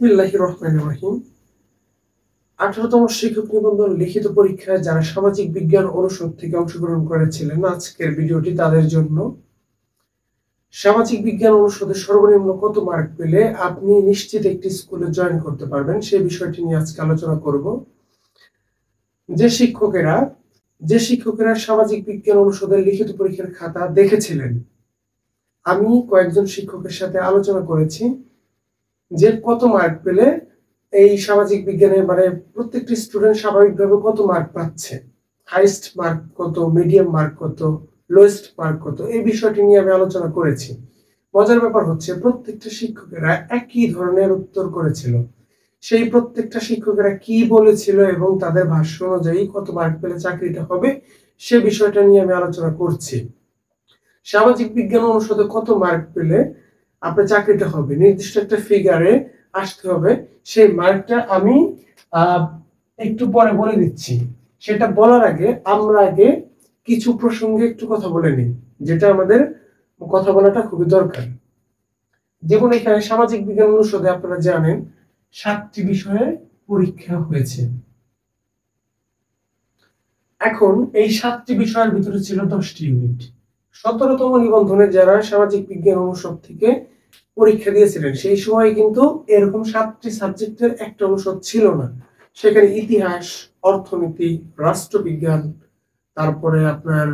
বিসমিল্লাহির রহমানির রহিম। 18তম শিক্ষক নিবন্ধন লিখিত পরীক্ষায় যারা সামাজিক বিজ্ঞান অনুষদ থেকে অংশগ্রহণ করেছিলেন, আজকের ভিডিওটি তাদের জন্য। সামাজিক বিজ্ঞান অনুষদে সর্বনিম্ন কত মার্ক পেলে আপনি নিশ্চিত একটি স্কুলে জয়েন করতে পারবেন, সেই বিষয়টি নিয়ে আজকে আলোচনা করব। যে শিক্ষকেরা সামাজিক বিজ্ঞান অনুষদের লিখিত পরীক্ষার খাতা দেখেছিলেন, আমি কয়েকজন শিক্ষকের সাথে আলোচনা করেছি যে কত মার্ক পেলে এই সামাজিক বিজ্ঞানে প্রত্যেকটি স্টুডেন্ট স্বাভাবিকভাবে কত মার্ক পাচ্ছে, হাইস্ট মার্ক কত, মিডিয়াম মার্ক কত, লোয়েস্ট মার্ক কত, এই বিষয়টি নিয়ে আমি আলোচনা করেছি। মজার ব্যাপার হচ্ছে প্রত্যেকটা শিক্ষকেরা একই ধরনের উত্তর করেছিল। সেই প্রত্যেকটা শিক্ষকেরা কি বলেছিল এবং তাদের ভাষ্য অনুযায়ী কত মার্ক পেলে চাকরিটা হবে, সে বিষয়টা নিয়ে আমি আলোচনা করছি। সামাজিক বিজ্ঞান অনুষদে কত মার্ক পেলে আপনার চাকরিটা হবে, নির্দিষ্ট একটা ফিগারে আসতে হবে। সেই মার্কটা আমি একটু পরে বলে দিচ্ছি। সেটা বলার আগে আমরা কিছু প্রসঙ্গে একটু কথা বলে নিই, যেটা আমাদের কথা বলাটা খুবই দরকার। যেমন এখানে সামাজিক বিজ্ঞান অনুষদে আপনারা জানেন 7টি বিষয়ে পরীক্ষা হয়েছে। এখন এই 7টি বিষয়ের ভিতরে ছিল 10টি ইউনিট। 17তম নিবন্ধনে যারা সামাজিক বিজ্ঞান অনুষদ থেকে পরীক্ষা দিয়েছিলেন, সেই সময় কিন্তু এরকম 7টি সাবজেক্টের একটা অনুষদ ছিল না। সেখানে ইতিহাস, অর্থনীতি, রাষ্ট্রবিজ্ঞান, তারপরে আপনার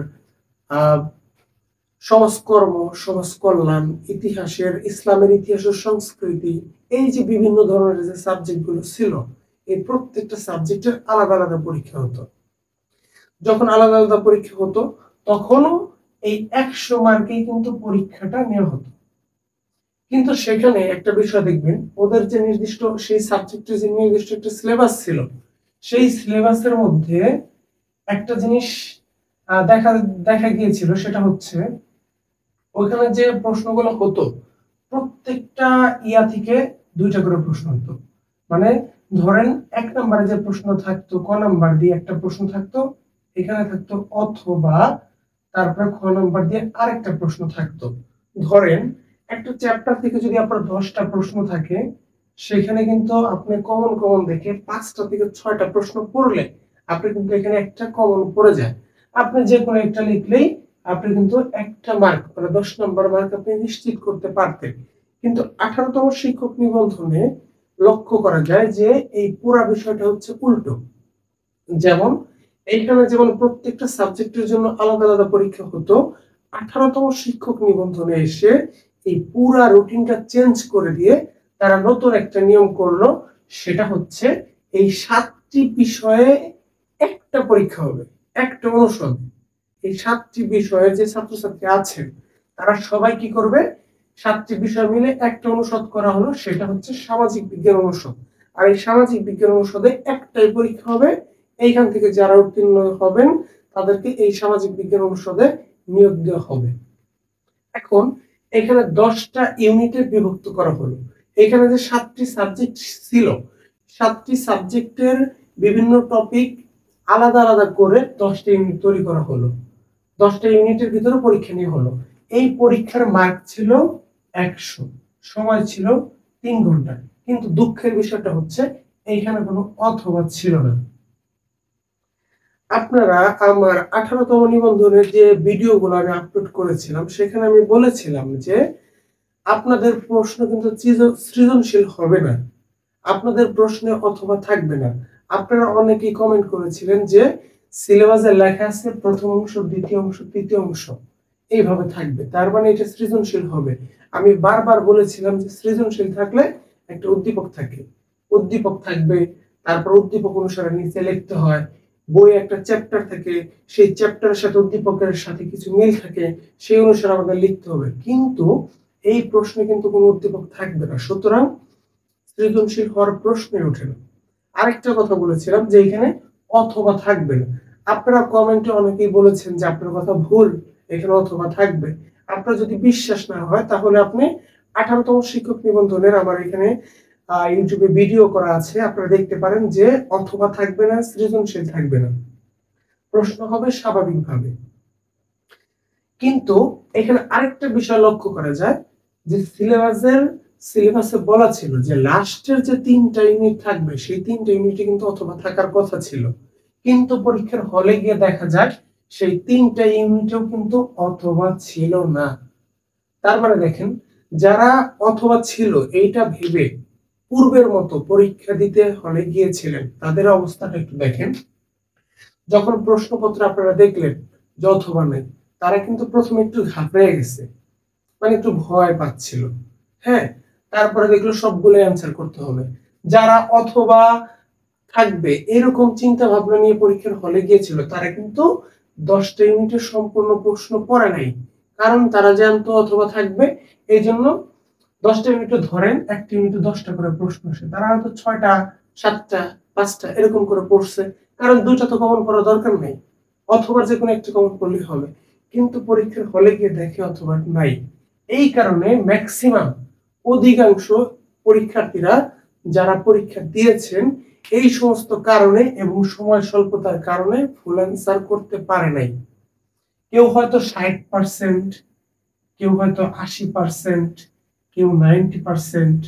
সমাজকর্ম, সমাজ কল্যাণ, ইতিহাসের, ইসলামের ইতিহাস ও সংস্কৃতি, এই যে বিভিন্ন ধরনের যে সাবজেক্টগুলো ছিল, এই প্রত্যেকটা সাবজেক্টের আলাদা আলাদা পরীক্ষা হতো। যখন আলাদা আলাদা পরীক্ষা হতো তখনও এই 100 মার্কেই কিন্তু পরীক্ষাটা নেওয়া হতো। কিন্তু সেখানে একটা বিষয় দেখবেন, ওদের যে নির্দিষ্ট সেই সাবজেক্টের যে নির্দিষ্ট একটা সিলেবাস ছিল, সেই সিলেবাসের মধ্যে একটা জিনিস দেখা গিয়েছিল, সেটা হচ্ছে ওইখানে যে প্রশ্নগুলো হতো প্রত্যেকটা ইয়া থেকে 2টা করে প্রশ্ন হতো। মানে ধরেন 1 নম্বরে যে প্রশ্ন থাকতো, ক নাম্বার দিয়ে একটা প্রশ্ন থাকতো, এখানে থাকতো অথবা, তারপরে খ নাম্বার দিয়ে আরেকটা প্রশ্ন থাকতো। ধরেন একটা চ্যাপ্টার থেকে যদি আপনার 10টা প্রশ্ন থাকে, সেখানে কিন্তু আপনি কমন দেখে 5টা থেকে 6টা প্রশ্ন পড়লে আপনি কিন্তু এখানে একটা কমন পড়ে যায়। আপনি যে কোনো একটা লিখলেই আপনি কিন্তু একটা মার্ক, মানে 10 নম্বর মার্ক আপনি নিশ্চিত করতে পারতেন। কিন্তু 18তম শিক্ষক নিবন্ধনে লক্ষ্য করা যায় যে এই পুরো বিষয়টা হচ্ছে উল্টো। যেমন এইখানে যেমন প্রত্যেকটা সাবজেক্টের জন্য আলাদা আলাদা পরীক্ষা হতো, 18তম শিক্ষক নিবন্ধনে এসে এই পুরা রুটিনটা চেঞ্জ করে দিয়ে তারা নতুন একটা নিয়ম করলো। সেটা হচ্ছে এই 7টি বিষয়ে একটা পরীক্ষা হবে, একটা অনুষদ। এই 7টি বিষয়ে যে ছাত্রছাত্রী আছেন তারা সবাই কি করবে, 7টি বিষয় মিলে একটা অনুষদ করা হলো, সেটা হচ্ছে সামাজিক বিজ্ঞান অনুষদ। আর এই সামাজিক বিজ্ঞান অনুষদে একটাই পরীক্ষা হবে। এইখান থেকে যারা উত্তীর্ণ হবেন তাদেরকে এই সামাজিক বিজ্ঞান অনুষদে নিয়োগ দেওয়া হবে। এখন এখানে 10টা ইউনিটে বিভক্ত করা হলো। এখানে যে 7টি সাবজেক্ট ছিল, 7টি সাবজেক্টের বিভিন্ন টপিক আলাদা আলাদা করে 10টা ইউনিট তৈরি করা হলো। 10টা ইউনিটের ভিতরে পরীক্ষা নেওয়া হলো। এই পরীক্ষার মার্ক ছিল 100, সময় ছিল 3 ঘন্টা। কিন্তু দুঃখের বিষয়টা হচ্ছে এইখানে কোনো অথবা ছিল না। আপনারা আমার 18তম নিবন্ধনের যে ভিডিওগুলো আমি আপলোড করেছিলাম, সেখানে আমি বলেছিলাম যে আপনাদের প্রশ্ন কিন্তু সৃজনশীল হবে না, আপনাদের প্রশ্নে অথবা থাকবে না। আপনারা অনেকেই কমেন্ট করেছিলেন যে সিলেবাসে লেখা আছে প্রথম অংশ, দ্বিতীয় অংশ, তৃতীয় অংশ এইভাবে থাকবে, তার মানে এটা সৃজনশীল হবে। আমি বারবার বলেছিলাম যে সৃজনশীল থাকলে একটা উদ্দীপক থাকে, উদ্দীপক থাকবে, তারপর উদ্দীপক অনুসারে নিচে লিখতে হয়। বই একটা চ্যাপ্টার থাকে, সেই চ্যাপ্টারের সাথে উদ্দীপকের সাথে কিছু মিল থাকে, সেই অনুসারে আমাদের লিখতে হবে। কিন্তু এই প্রশ্নে কিন্তু কোনো উদ্দীপক থাকবে না, সুতরাং সৃজনশীল হওয়ার প্রশ্নই ওঠে না। আরেকটা কথা বলেছিলাম যে এখানে অথবা থাকবে না। আপনারা কমেন্টে অনেকেই বলেছেন যে আপনার কথা ভুল, এখানে অথবা থাকবে। আপনার যদি বিশ্বাস না হয় তাহলে আপনি 18তম শিক্ষক নিবন্ধনের আমার এখানে ইউটিউবে ভিডিও করা আছে, আপনারা দেখতে পারেন যে অথবা থাকবে না, সৃজনশীল থাকবে না, প্রশ্ন হবে স্বাভাবিকভাবে। কিন্তু এখানে আরেকটা বিষয় লক্ষ্য করা যায় যে সিলেবাসের সিলেবাসে বলা ছিল যে লাস্টের যে 3টা ইউনিট থাকবে সেই 3টা ইউনিটে কিন্তু অথবা থাকার কথা ছিল, কিন্তু পরীক্ষার হলে গিয়ে দেখা যায় সেই 3টা ইউনিটেও কিন্তু অথবা ছিল না। তার মানে দেখেন, যারা অথবা ছিল এইটা ভেবে পূর্বের মতো পরীক্ষা দিতে হলে গিয়েছিলেন তাদের অবস্থাটা একটু দেখেন। যখন প্রশ্নপত্র আপনারা দেখলেন যে অথবা নেই, তারা কিন্তু প্রথমে একটু ঘাবড়ে গেছে, মানে একটু ভয় পাচ্ছিল। হ্যাঁ, তারপরে দেখলো সবগুলো অ্যান্সার করতে হবে। যারা অথবা থাকবে এরকম চিন্তা ভাবনা নিয়ে পরীক্ষার হলে গিয়েছিল তারা কিন্তু 10টা ইউনিটের সম্পূর্ণ প্রশ্ন পড়ে নাই, কারণ তারা জানতো অথবা থাকবে। এই জন্য 10টা ইউনিটে ধরেন একটা ইউনিটে 10টা করে প্রশ্ন আসে, তারা হয়তো 6টা 7টা 5টা এরকম করে পড়ছে, কারণ দুইটা তো কমন করা দরকার নেই, অথবা যে কোনো একটা কমন করলেই হবে। কিন্তু পরীক্ষার হলে গিয়ে দেখে অথবা নাই। এই কারণে ম্যাক্সিমাম অধিকাংশ পরীক্ষার্থীরা যারা পরীক্ষা দিয়েছেন এই সমস্ত কারণে এবং সময় স্বল্পতার কারণে ফুল অ্যান্সার করতে পারে নাই। কেউ হয়তো 60%, কেউ হয়তো 80%, কেউ 90%।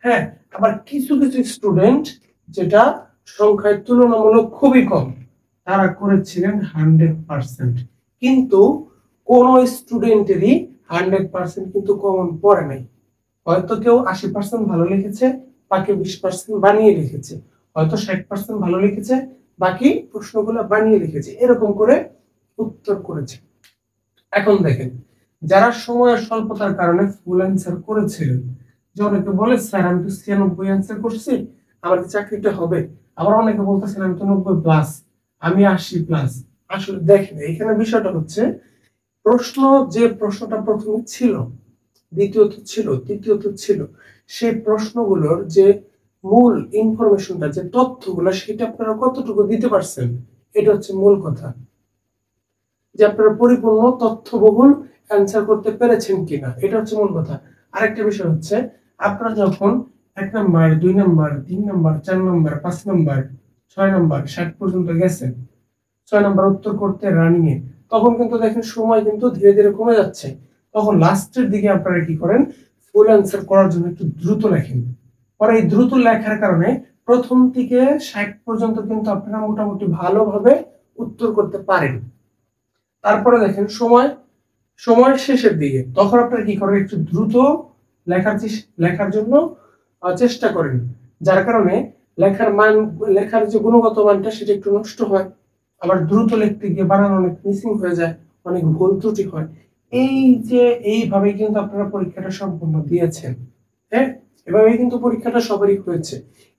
হ্যাঁ, আবার কিছু কিছু স্টুডেন্ট যেটা সংখ্যায় তুলনামূলক খুবই কম, তারা করেছিলেন 100%। কিন্তু কোন স্টুডেন্টেরই 100% কিন্তু কমন পড়ে নাই। হয়তো কেউ 80% ভালো লিখেছে, বাকি 20% বানিয়ে লিখেছে, হয়তো 60% ভালো লিখেছে, বাকি প্রশ্নগুলো বানিয়ে লিখেছে, এরকম করে উত্তর করেছে। এখন দেখেন, যারা সময়ের স্বল্পতার কারণে ফুল অ্যান্সার করেছিলেন, যে অনেকে বলে স্যার আমি তো 96 অ্যান্সার করছি, আমার কি চাকরিটা হবে? আবার অনেকে বলতেছেন আমি তো 90+, আমি 80+। আসলে দেখেন, এখানে বিষয়টা হচ্ছে যে প্রশ্নটা প্রথমে ছিল, দ্বিতীয়ত ছিল, তৃতীয়ত ছিল, সেই প্রশ্নগুলোর যে মূল ইনফরমেশনটা, যে তথ্যগুলো, সেটা আপনারা কতটুকু দিতে পারছেন, এটা হচ্ছে মূল কথা। যে আপনারা পরিপূর্ণ তথ্যবহুল অ্যান্সার করতে পেরেছেন কিনা, এটা হচ্ছে মূল কথা। আরেকটা বিষয় হচ্ছে, আপনারা যখন 1 number 2 number 3 number 4 number 5 number 6 number 60 পর্যন্ত গেছেন, 6 নাম্বার উত্তর করতে রানিং এ, তখন কিন্তু দেখেন সময় কিন্তু ধীরে ধীরে কমে যাচ্ছে। তখন লাস্টের দিকে আপনারা কি করেন, ফুল অ্যান্সার করার জন্য একটু দ্রুত লেখেন। পরে এই দ্রুত লেখার কারণে প্রথম থেকে 60 পর্যন্ত কিন্তু আপনারা মোটামুটি ভালোভাবে উত্তর করতে পারেন। তারপরে দেখেন সময় শেষের দিকে, তখন আপনারা কি করেন, একটু দ্রুত লেখার জন্য চেষ্টা করেন, যার কারণে লেখার যে গুণগত মানটা সেটা একটু নষ্ট হয়। আবার দ্রুত লিখতে গিয়ে বানান অনেক মিসিং হয়ে যায়, অনেক ভুল ত্রুটি হয়। এইভাবে কিন্তু আপনারা পরীক্ষাটা সম্পূর্ণ দিয়েছেন। হ্যাঁ, এভাবে কিন্তু পরীক্ষাটা সবারই হয়েছে।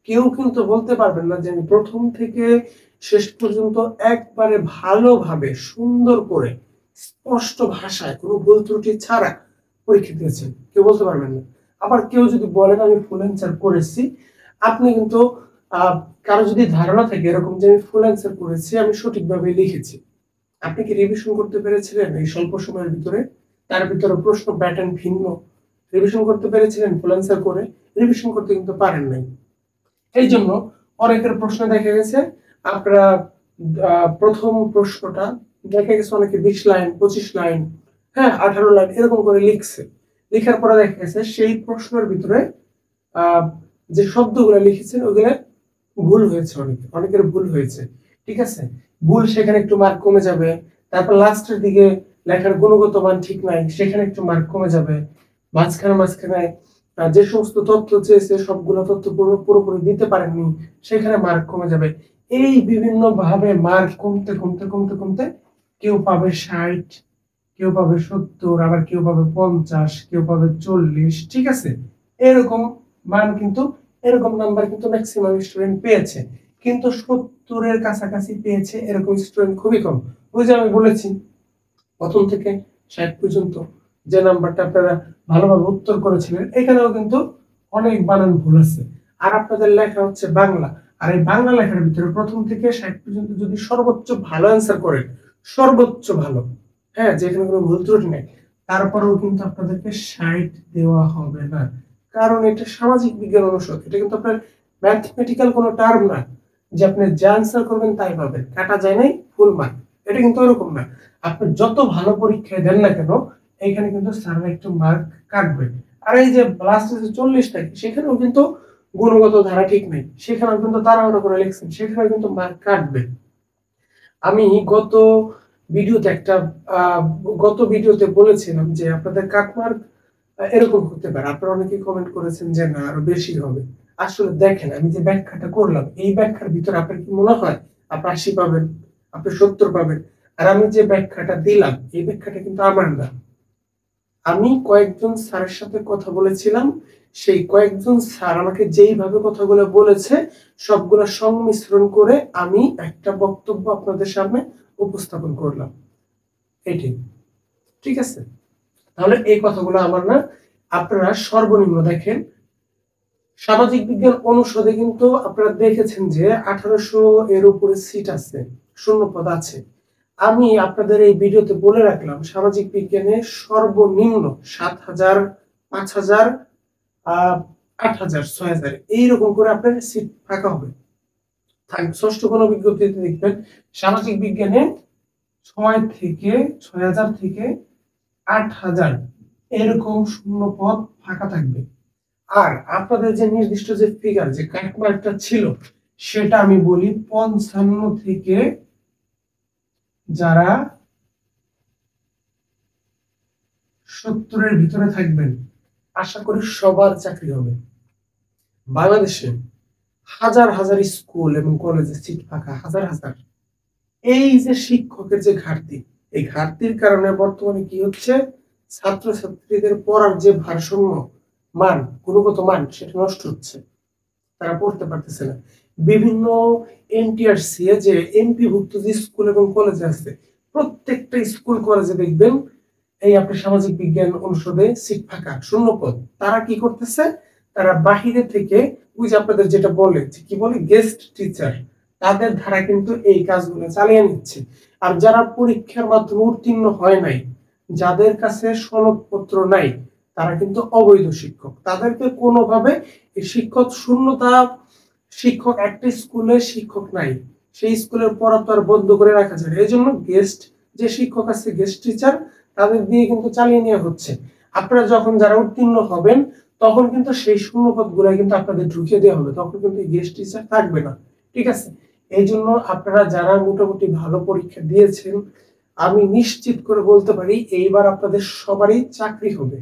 কেউ কিন্তু বলতে পারবেন না যে আমি প্রথম থেকে শেষ পর্যন্ত একবারে ভালোভাবে সুন্দর করে স্পষ্ট ভাষায় কোনো ভুল ত্রুটি ছাড়া পরীক্ষা দিয়েছেন, কেউ বলতে পারবেন না। আবার কেউ যদি বলেন আমি ফুল অ্যান্সার করেছি, আপনি কিন্তু কারো যদি ধারণা থাকে এরকম যে আমি ফুল অ্যান্সার করেছি, আমি সঠিকভাবে লিখেছি, আপনি কি রিভিশন করতে পেরেছিলেন এই স্বল্প সময়ের ভিতরে? তার ভিতরে প্রশ্ন প্যাটার্ন ভিন্ন, রিভিশন করতে পেরেছিলেন ফুল অ্যান্সার করে? রিভিশন করতে কিন্তু পারেন নাই। এই জন্য অনেকের প্রশ্ন দেখা গেছে আপনারা প্রথম প্রশ্নটা দেখা গেছে অনেকে 20 লাইন 25 লাইন, হ্যাঁ 18 লাইন এরকম করে লিখছে। লেখার পরে দেখা গেছে সেই প্রশ্নের ভিতরে যে শব্দগুলো লিখেছেন ওগুলো ভুল হয়েছে, অনেকের ভুল হয়েছে। ঠিক আছে, ভুল, সেখানে একটু মার্ক কমে যাবে। তারপর লাস্টের দিকে লেখার গুণগত মান ঠিক নাই, সেখানে একটু মার্ক কমে যাবে। মাঝখানে যে সমস্ত তথ্য চেয়েছে সবগুলো তথ্য পুরোপুরি দিতে পারেননি, সেখানে মার্ক কমে যাবে। এই বিভিন্ন ভাবে মার্ক কমতে কমতে কমতে কমতে কেউ পাবে 60, কেউ পাবে 70, আবার কেউ পাবে 50, কেউ পাবে 40। ঠিক আছে, এরকম মান কিন্তু, এরকম নাম্বার কিন্তু ম্যাক্সিমাম স্টুডেন্ট পেয়েছে, কিন্তু 70-এর কাছাকাছি পেয়েছে এরকম স্টুডেন্ট খুবই কম। ওই যে আমি বলেছি প্রথম থেকে 60 পর্যন্ত যে নাম্বারটা আপনারা ভালোভাবে উত্তর করেছিলেন, এখানেও কিন্তু অনেক বানান ভুল আছে। আর আপনাদের লেখা হচ্ছে বাংলা, আর এই বাংলা লেখার ভিতরে প্রথম থেকে 60 পর্যন্ত যদি সর্বোচ্চ ভালো অ্যান্সার করেন, সর্বোচ্চ ভালো, হ্যাঁ যেখানে কোনো ভুল ত্রুটি নেই, তারপরেও কিন্তু আপনাদেরকে 60 দেওয়া হবে না, কারণ এটা সামাজিক বিজ্ঞান অনুষদ। এটা কিন্তু আপনার ম্যাথমেটিক্যাল কোনো টার্ম না যে আপনি যা অ্যান্সার করবেন তাই পাবেন, কাটা যায় নাই ফুল মার্ক, এটা কিন্তু এরকম না। আপনি যত ভালো পরীক্ষায় দেন না কেন, এখানে কিন্তু স্যাররা একটু মার্ক কাটবে। আর এই যে লাস্টে 40 থাকে সেখানেও কিন্তু গুণগত ধারা ঠিক নেই, সেখানেও কিন্তু তাড়াহুড়ো করে লিখছেন, সেখানে কিন্তু মার্ক কাটবে। আমি ভিডিওতে একটা আহ, গত ভিডিওতে বলেছিলাম যে আপনাদের কাটমার্ক এরকম হতে পারে। আপনারা অনেকেই কমেন্ট করেছেন যে না আরো বেশি হবে। আসলে দেখেন আমি যে ব্যাখ্যাটা করলাম এই ব্যাখ্যার ভিতরে আপনার কি মনে হয় আপনি 80 পাবেন, আপনি 70 পাবেন? আর আমি যে ব্যাখ্যাটা দিলাম এই ব্যাখ্যাটা কিন্তু আমার না, আমি কয়েকজন স্যারের সাথে কথা বলেছিলাম, সেই কয়েকজন স্যার আমাকে যেইভাবে কথাগুলো বলেছে সবগুলো সংমিশ্রণ করে আমি একটা বক্তব্য আপনাদের সামনে উপস্থাপন করলাম। এটাই, ঠিক আছে? তাহলে এই কথাগুলো আমার না। আপনারা সর্বনিম্ন দেখেন সামাজিক বিজ্ঞান অনুষদে কিন্তু আপনারা দেখেছেন যে 1800 এর উপরে সিট আছে, শূন্যপদ আছে। আমি আপনাদের এই ভিডিওতে বলে রাখলাম সামাজিক বিজ্ঞানে সর্বনিম্ন 7000, 5000, 8000, 6000 এইরকম করে আপনার সিট ফাঁকা হবে। ষষ্ঠ কোন বিজ্ঞপ্তিতে দেখবেন সামাজিক বিজ্ঞানে 6000 থেকে 8000 এরকম শূন্য পদ ফাঁকা থাকবে। আর আপনাদের যে নির্দিষ্ট যে ফিগার যে কাটমার্কটা ছিল সেটা আমি বলি 55 থেকে যারা 70 এর ভিতরে থাকবেন আশা করি সবার চাকরি হবে। বাংলাদেশে হাজার হাজার স্কুল এবং কলেজে সিট ফাঁকা, হাজার হাজার। এই যে শিক্ষকের যে ঘাটতি, এই ঘাটতির কারণে বর্তমানে কি হচ্ছে, ছাত্রছাত্রীদের পড়ার যে ভারসাম্য মান, গুণগত মান সেটা নষ্ট হচ্ছে, তারা পড়তে পারতেছে না। বিভিন্ন এনটিআরসি যে এমপিভুক্ত যে স্কুল এবং কলেজ আছে প্রত্যেকটা স্কুল কলেজে দেখবেন এই আপনি সামাজিক বিজ্ঞান অনুষদে সিট ফাঁকা, শূন্যপদ। তারা কি করতেছে, তারা বাহিরে থেকে ওই যে আপনাদের যেটা বলে কি বলে গেস্ট টিচার, তাদের ধারা কিন্তু এই কাজগুলো চালিয়ে নিচ্ছে। আর যারা পরীক্ষার মাধ্যমে উত্তীর্ণ হয় নাই, যাদের কাছে সনদপত্র নাই, তারা কিন্তু অবৈধ শিক্ষক। তাদেরকে কোনোভাবে এই শিক্ষক শূন্যতা, শিক্ষক একটা স্কুলে শিক্ষক নাই, সেই স্কুলের পড়া তো আর বন্ধ করে রাখা যায়। এই জন্য গেস্ট যে শিক্ষক আছে, গেস্ট টিচার, তাদের দিয়ে কিন্তু চালিয়ে নেওয়া হচ্ছে। আপনারা যখন যারা উত্তীর্ণ হবেন তখন কিন্তু সেই শূন্যপদ গুলা কিন্তু আপনাদের ঢুকিয়ে দেওয়া হবে, তখন কিন্তু গেস্ট টিচার থাকবে না, ঠিক আছে? এই জন্য আপনারা যারা মোটামুটি ভালো পরীক্ষা দিয়েছেন আমি নিশ্চিত করে বলতে পারি এইবার আপনাদের সবারই চাকরি হবে।